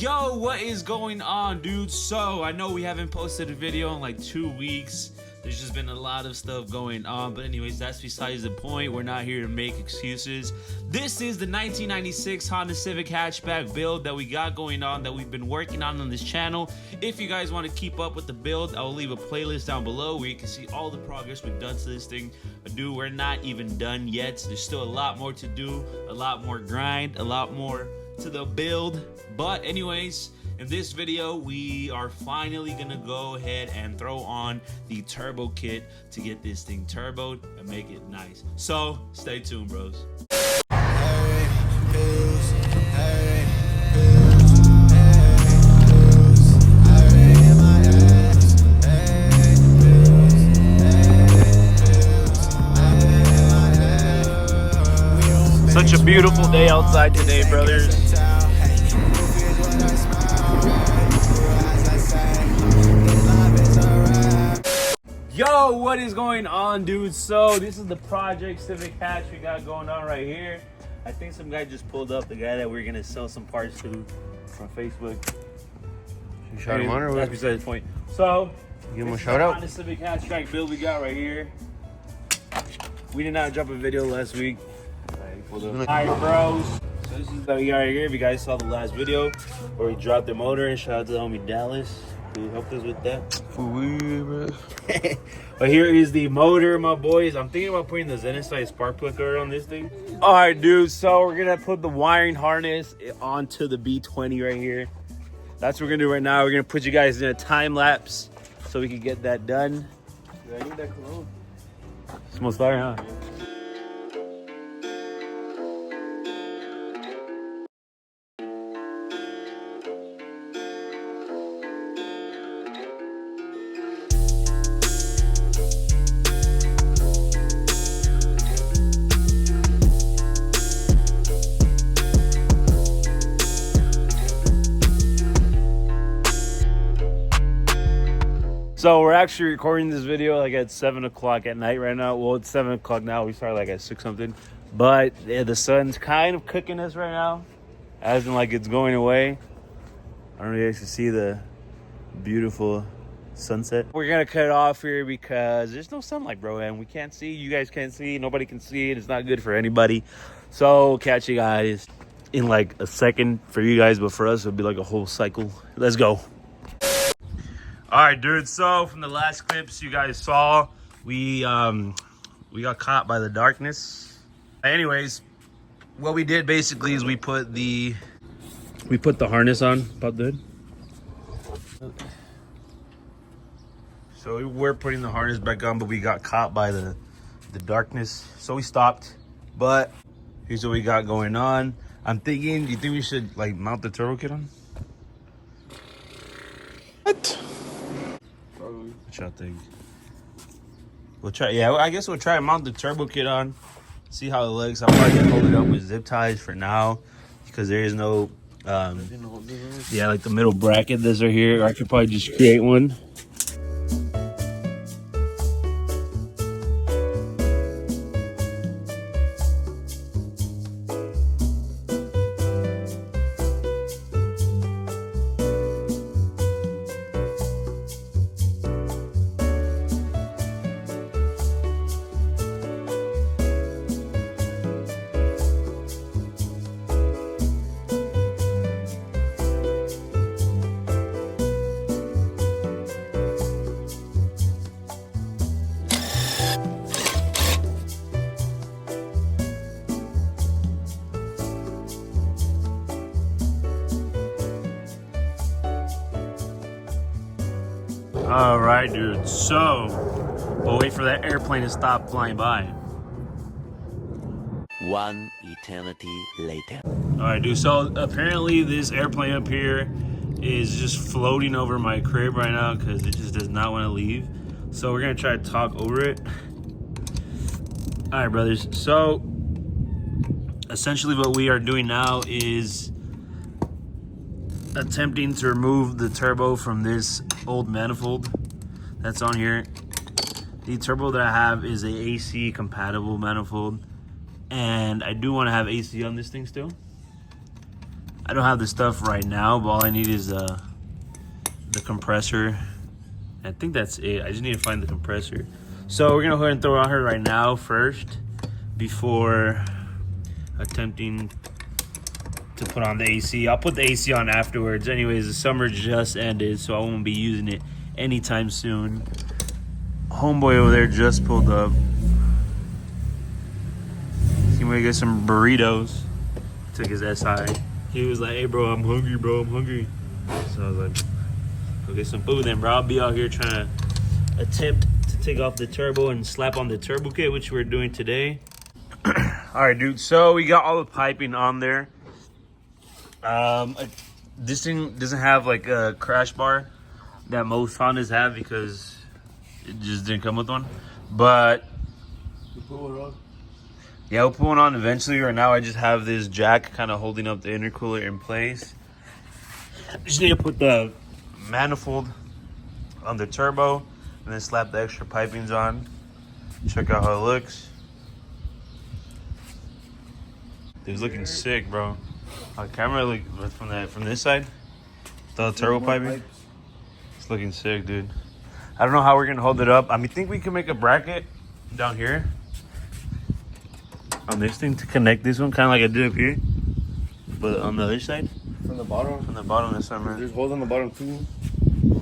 Yo, what is going on, dude? So I know we haven't posted a video in like 2 weeks. There's just been a lot of stuff going on, but anyways, that's besides the point. We're not here to make excuses. This is the 1996 Honda Civic hatchback build that we got going on, that we've been working on this channel. If you guys want to keep up with the build, I will leave a playlist down below where you can see all the progress we've done to this thing. But dude, we're not even done yet. There's still a lot more to do, a lot more grind, a lot more to the build. But anyways, in this video we are finally gonna go ahead and throw on the turbo kit to get this thing turboed and make it nice. So stay tuned, bros. Such a beautiful day outside today, brothers. Yo, what is going on, dude? So this is the Project Civic hatch we got going on right here. I think some guy just pulled up, the guy that we're gonna sell some parts to from Facebook. You shot him on or what? That's besides the point. So give him a shout out. On the Civic hatchback build we got right here. We did not drop a video last week. Alright, bros. So this is what we got right here. If you guys saw the last video where we dropped the motor, and shout out to the homie Dallas who helped us with that. But here is the motor, my boys. I'm thinking about putting the Zenocide spark plug on this thing. All right, dude. So we're gonna put the wiring harness onto the B20 right here. That's what we're gonna do right now. We're gonna put you guys in a time lapse so we can get that done. Yeah, I need that cologne. Smells fire, huh? So we're actually recording this video like at 7 o'clock at night right now. Well, it's 7 o'clock now. We started like at 6 something. But yeah, the sun's kind of cooking us right now, as in like it's going away. I don't know if you guys can see the beautiful sunset. We're gonna cut it off here because there's no sunlight, bro, and we can't see. You guys can't see. Nobody can see it. It's not good for anybody. So catch you guys in like a second for you guys, but for us it'll be like a whole cycle. Let's go. All right, dude. So from the last clips you guys saw, we got caught by the darkness. Anyways, what we did basically is we put the harness on. Pop the hood. So we're putting the harness back on, but we got caught by the darkness, so we stopped. But here's what we got going on. I'm thinking, do you think we should like mount the turbo kit on? What? What y'all think? We'll try. Yeah, I guess we'll try and mount the turbo kit on. See how it looks. I'm probably gonna hold it up with zip ties for now because there is no, yeah, like the middle bracket that's right here. I could probably just create one. All right, dude. So we'll wait for that airplane to stop flying by. One eternity later. All right, dude. So apparently this airplane up here is just floating over my crib right now because it just does not want to leave. So we're gonna try to talk over it. All right, brothers. So essentially what we are doing now is attempting to remove the turbo from this old manifold that's on here. The turbo that I have is a AC compatible manifold, and I do want to have AC on this thing still. I don't have the stuff right now, but all I need is the compressor. I think that's it. I just need to find the compressor. So we're gonna go ahead and throw it on her right now first, before attempting to put on the AC. I'll put the AC on afterwards. Anyways, the summer just ended, so I won't be using it anytime soon. Homeboy over there just pulled up. He might get some burritos. Took his SI. He was like, "Hey, bro, I'm hungry, bro. I'm hungry." So I was like, "Go get some food then, bro. I'll be out here trying to attempt to take off the turbo and slap on the turbo kit, which we're doing today." All right, dude. So we got all the piping on there. This thing doesn't have like a crash bar that most Hondas have because it just didn't come with one. But You put one on? yeah, we'll put one on eventually. Right now, I just have this jack kind of holding up the intercooler in place. Just need to put the manifold on the turbo and then slap the extra pipings on. Check out how it looks. It's looking sick, bro. On camera, look from this side, the turbo piping. It's looking sick, dude. I don't know how we're gonna hold it up. I think we can make a bracket down here on this thing to connect this one, kind of like I did up here, but on the other side. From the bottom? From the bottom this time, man. There's holes on the bottom too.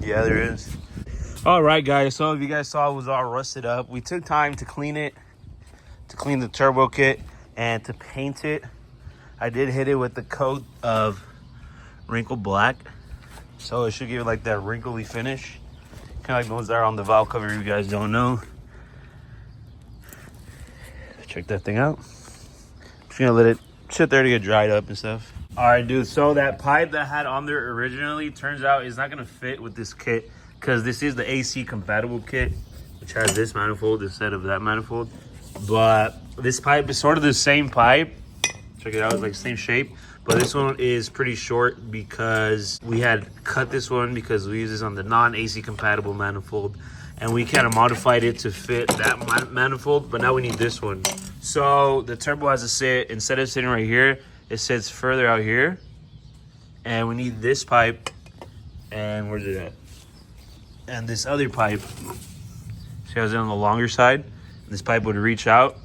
Yeah, there is. All right, guys. So if you guys saw, it was all rusted up. We took time to clean it, to clean the turbo kit, and to paint it. I did hit it with the coat of wrinkle black, so it should give it like that wrinkly finish, kind of like the ones that are on the valve cover. If you guys don't know, check that thing out. Just gonna let it sit there to get dried up and stuff. All right, dude. So that pipe that I had on there originally, turns out is not gonna fit with this kit because this is the AC compatible kit, which has this manifold instead of that manifold. But this pipe is sort of the same pipe. Check it out, it's like same shape, but this one is pretty short because we had cut this one because we use this on the non-AC compatible manifold, and we kind of modified it to fit that manifold, but now we need this one. So the turbo has to sit, instead of sitting right here, it sits further out here, and we need this pipe, and where's it at? And this other pipe, see how it's on the longer side? This pipe would reach out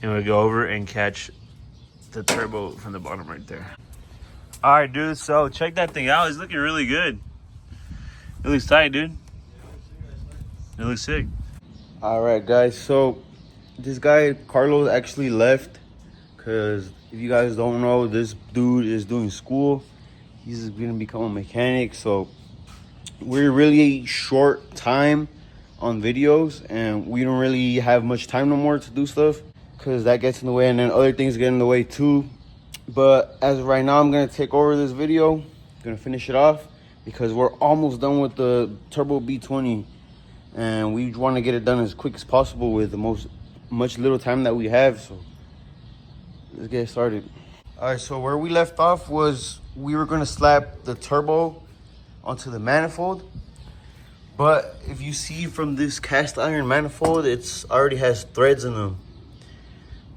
and would go over and catch the turbo from the bottom right there. All right, dude, so check that thing out. It's looking really good. It looks tight, dude. It looks sick. All right, guys. So this guy, Carlos, actually left because if you guys don't know, this dude is doing school. He's going to become a mechanic. So we're really short time on videos, and we don't really have much time no more to do stuff because that gets in the way, and then other things get in the way too. But as of right now, I'm gonna take over this video, gonna finish it off because we're almost done with the Turbo B20, and we want to get it done as quick as possible with the much little time that we have. So let's get started. All right, so where we left off was we were gonna slap the turbo onto the manifold. But if you see from this cast iron manifold, it's already has threads in them.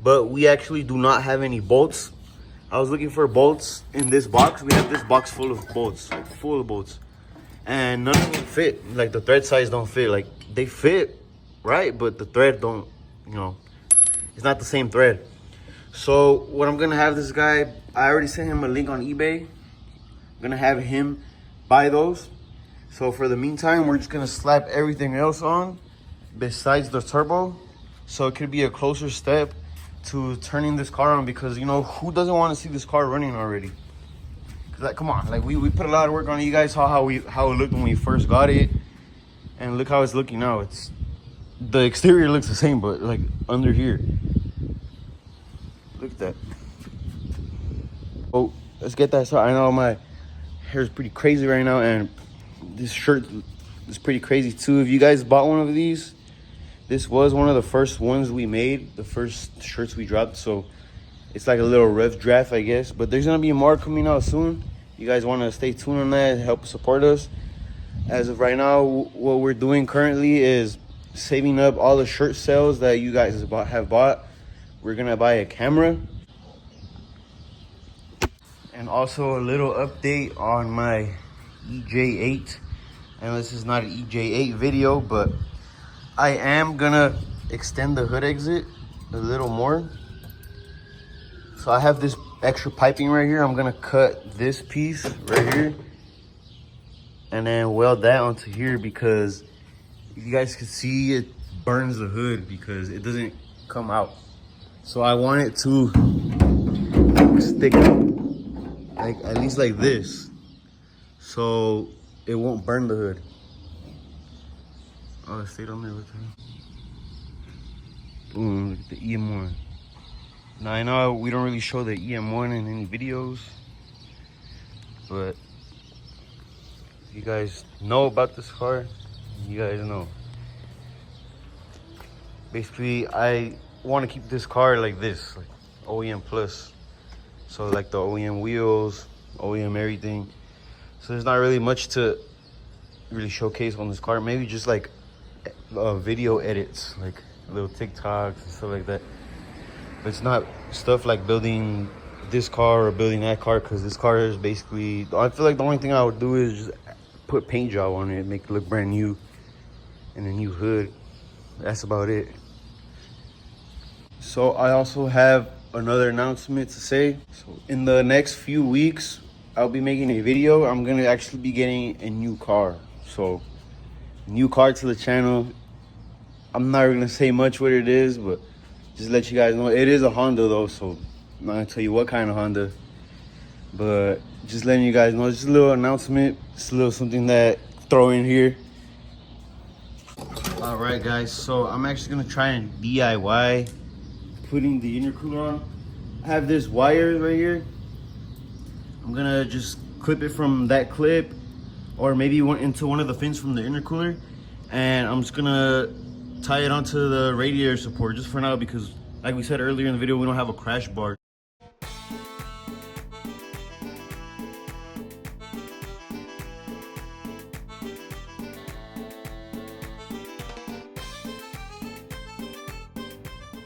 But we actually do not have any bolts. I was looking for bolts in this box. We have this box full of bolts, like full of bolts. And none of them fit. Like the thread size don't fit. Like they fit, right? But the thread don't, you know, it's not the same thread. So what I'm gonna have this guy, I already sent him a link on eBay. I'm gonna have him buy those. So for the meantime, we're just gonna slap everything else on besides the turbo. So it could be a closer step to turning this car on, because you know, who doesn't want to see this car running already? Cause like, come on, like we put a lot of work on it. You guys saw how it looked when we first got it, and look how it's looking now. It's, the exterior looks the same, but like under here, look at that. Oh, let's get that started. I know my hair is pretty crazy right now, and this shirt is pretty crazy too. If you guys bought one of these, this was one of the first ones we made, the first shirts we dropped. So it's like a little rough draft, I guess. But there's gonna be more coming out soon. You guys want to stay tuned on that, help support us. As of right now, what we're doing currently is saving up all the shirt sales that you guys have bought. We're gonna buy a camera, and And also a little update on my EJ8. And this is not an EJ8 video, but I am gonna extend the hood exit a little more. So I have this extra piping right here. I'm gonna cut this piece right here and then weld that onto here, because you guys can see it burns the hood because it doesn't come out. So I want it to stick like at least like this, so it won't burn the hood. Oh, it stayed on there with the boom. Look at the EM1. Now I know we don't really show the EM1 in any videos, but if you guys know about this car, you guys know. Basically, I want to keep this car like this, like OEM plus. So like the OEM wheels, OEM everything. So there's not really much to really showcase on this car. Maybe just like video edits, like little TikToks and stuff like that. But it's not stuff like building this car or building that car, because this car is basically, I feel like the only thing I would do is just put paint job on it, make it look brand new, and a new hood. That's about it. So I also have another announcement to say. So in the next few weeks, I'll be making a video. I'm gonna actually be getting a new car. So new car to the channel. I'm not gonna say much what it is, but just let you guys know it is a Honda though. So I'm not gonna tell you what kind of Honda, but just letting you guys know, just a little announcement, just a little something that throw in here. All right guys, so I'm actually gonna try and DIY putting the intercooler on. I have this wire right here. I'm gonna just clip it from that clip, or maybe into one of the fins from the intercooler, and I'm just gonna tie it onto the radiator support just for now, because like we said earlier in the video, we don't have a crash bar.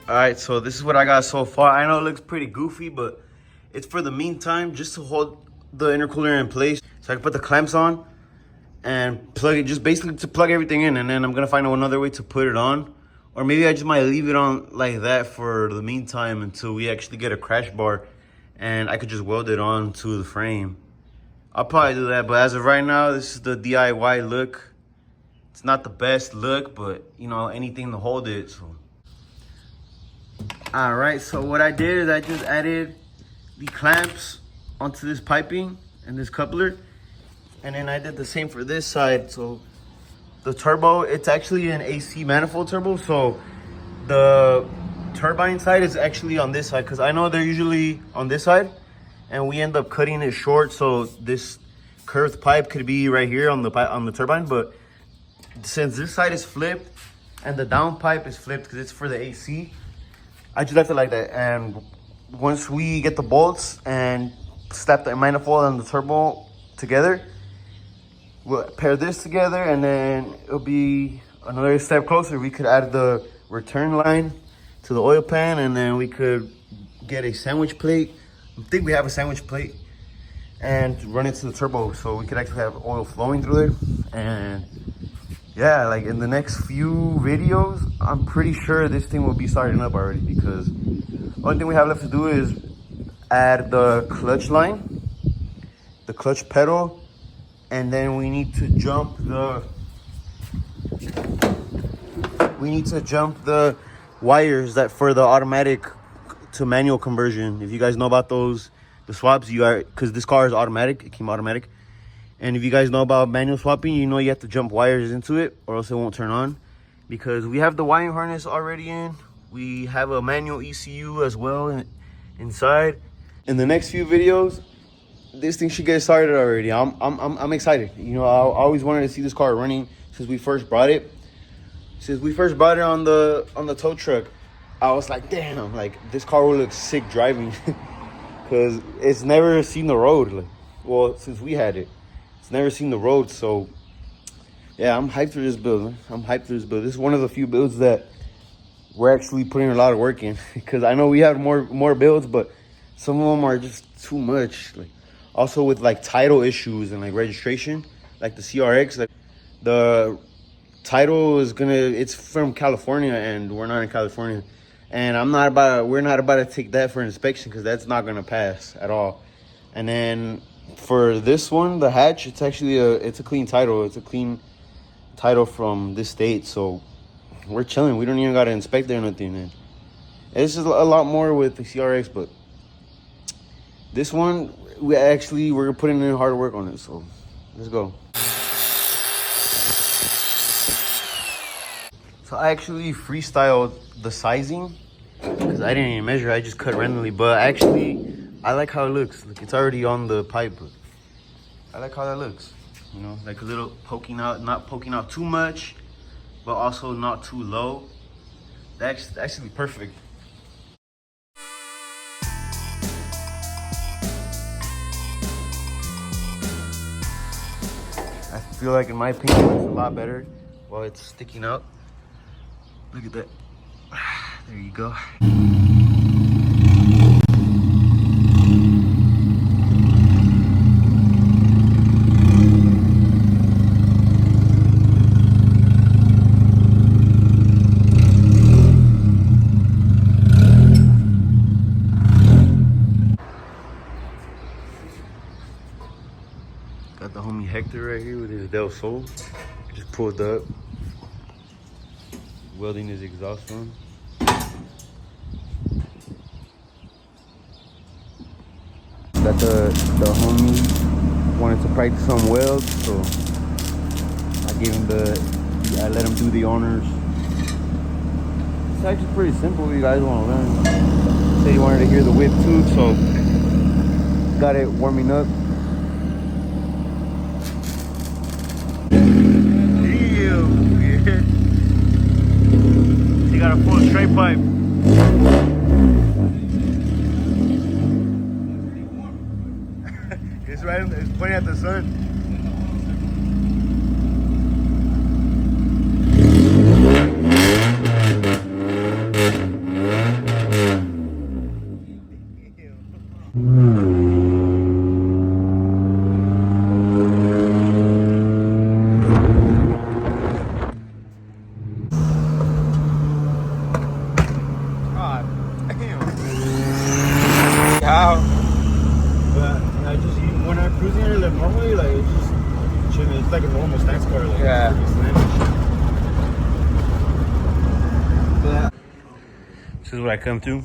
All right, so this is what I got so far. I know it looks pretty goofy, but it's for the meantime, just to hold the intercooler in place, so I can put the clamps on and plug it, just basically to plug everything in. And then I'm gonna find out another way to put it on, or maybe I just might leave it on like that for the meantime until we actually get a crash bar and I could just weld it on to the frame. I'll probably do that, but as of right now, this is the DIY look. It's not the best look, but you know, anything to hold it. So all right, so what I did is I just added the clamps onto this piping and this coupler, and then I did the same for this side. So the turbo, it's actually an AC manifold turbo, so the turbine side is actually on this side, because I know they're usually on this side and we end up cutting it short, so this curved pipe could be right here on the turbine. But since this side is flipped and the down pipe is flipped because it's for the AC, I just left it like that. And once we get the bolts and slap the manifold and the turbo together, we'll pair this together, and then it'll be another step closer. We could add the return line to the oil pan, and then we could get a sandwich plate. I think we have a sandwich plate, and run it to the turbo, so we could actually have oil flowing through there. And yeah, like in the next few videos, I'm pretty sure this thing will be starting up already, because the only thing we have left to do is add the clutch line, the clutch pedal, and then we need to jump the wires that for the automatic to manual conversion. If you guys know about those, the swaps, you are, because this car is automatic, it came automatic. And if you guys know about manual swapping, you know you have to jump wires into it or else it won't turn on. Because we have the wiring harness already in. We have a manual ECU as well inside. In the next few videos, this thing should get started already. I'm excited. You know, I always wanted to see this car running since we first brought it. Since we first brought it on the tow truck, I was like, damn, like this car will look sick driving. Because it's never seen the road. Like, well, since we had it. It's never seen the road, so yeah, I'm hyped for this build. Man. I'm hyped for this build. This is one of the few builds that we're actually putting a lot of work in, because I know we have more builds, but some of them are just too much. Like Also with like title issues and like registration, like the CRX, like the title is it's from California and we're not in California. And we're not about to take that for inspection because that's not gonna pass at all. And then for this one, the hatch, it's actually it's a clean title. It's a clean title from this state, so we're chilling. We don't even gotta inspect it or nothing. And it's just a lot more with the CRX, but this one, we're putting in hard work on it, so let's go. So I actually freestyled the sizing because I didn't even measure. I just cut randomly, but actually I like how it looks. Like it's already on the pipe, but I like how that looks. You know, like a little poking out, not poking out too much, but also not too low. That's actually perfect. I feel like, in my opinion, it's a lot better while it's sticking out. Look at that. There you go. Got the homie Hector right here with his Del Sol. Just pulled up. Welding his exhaust on. Got the homie wanted to practice some welds, so I gave him I let him do the honors. It's actually pretty simple if you guys want to learn. Said he wanted to hear the whip too, so got it warming up. You got a full straight pipe. It's pointing at the sun. How? But I just when I'm cruising it like normally, like it's just chilling. It's like a normal stance car. Like, yeah. This is what I come to.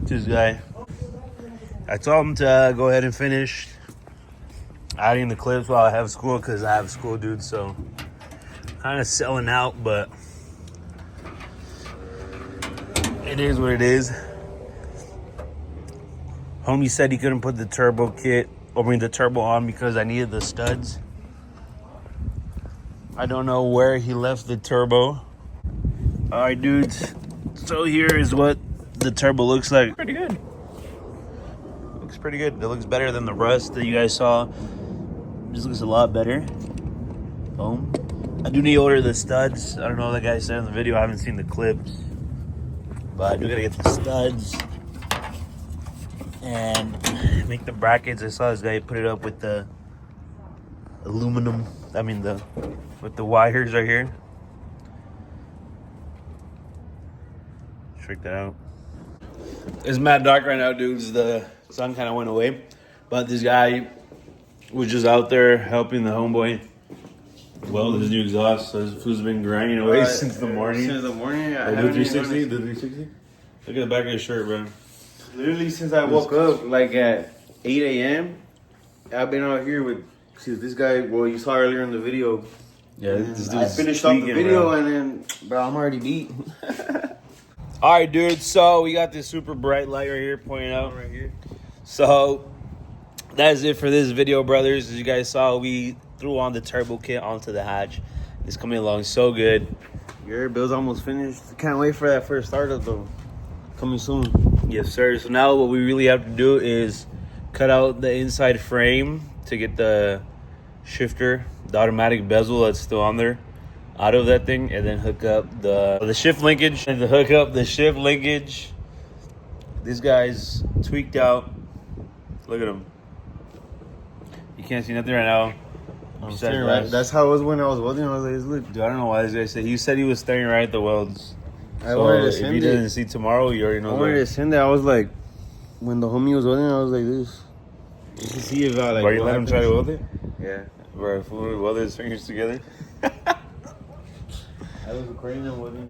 This guy. I told him to go ahead and finish adding the clips while I have school because I have school, dude. So kind of selling out, but it is what it is. Homie said he couldn't put the turbo the turbo on because I needed the studs. I don't know where he left the turbo. All right, dudes. So here is what the turbo looks like. Pretty good. Looks pretty good. It looks better than the rust that you guys saw. Just looks a lot better. Boom. I do need to order the studs. I don't know what that guy said in the video. I haven't seen the clips. But I do gotta get the studs. And make the brackets. I saw this guy put it up with the aluminum. With the wires right here. Check that out. It's mad dark right now, dudes. The sun kind of went away, but this guy was just out there helping the homeboy weld his new exhaust. So this fool's been grinding away since the morning. Since the morning, the 360. The 360. Look at the back of his shirt, bro. Literally since I woke up, like at 8 a.m., I've been out here with this guy. Well, you saw earlier in the video. Yeah, I finished off the video, bro. And then, bro, I'm already beat. All right, dude. So we got this super bright light right here pointing out. Right here. So that's it for this video, brothers. As you guys saw, we threw on the turbo kit onto the hatch. It's coming along so good. Your air bill's almost finished. Can't wait for that first startup though. Coming soon. Yes, sir. So now what we really have to do is cut out the inside frame to get the shifter, the automatic bezel that's still on there, out of that thing, and then hook up the shift linkage. And to hook up the shift linkage, this guy's tweaked out. Look at him. You can't see nothing right now. I'm Besides staring that. right. That's how it was when I was welding. I was like, look. Dude, I don't know why this guy said. He said he was staring right at the welds. I wanted to if send he it. didn't see tomorrow, you already I know. wanted to send it. I was like, when the homie was welding, I was like this. You can see if I like. Bro, you what let him try to happens. weld it? Yeah. Bro, if we welded his fingers together. I was recording them welding.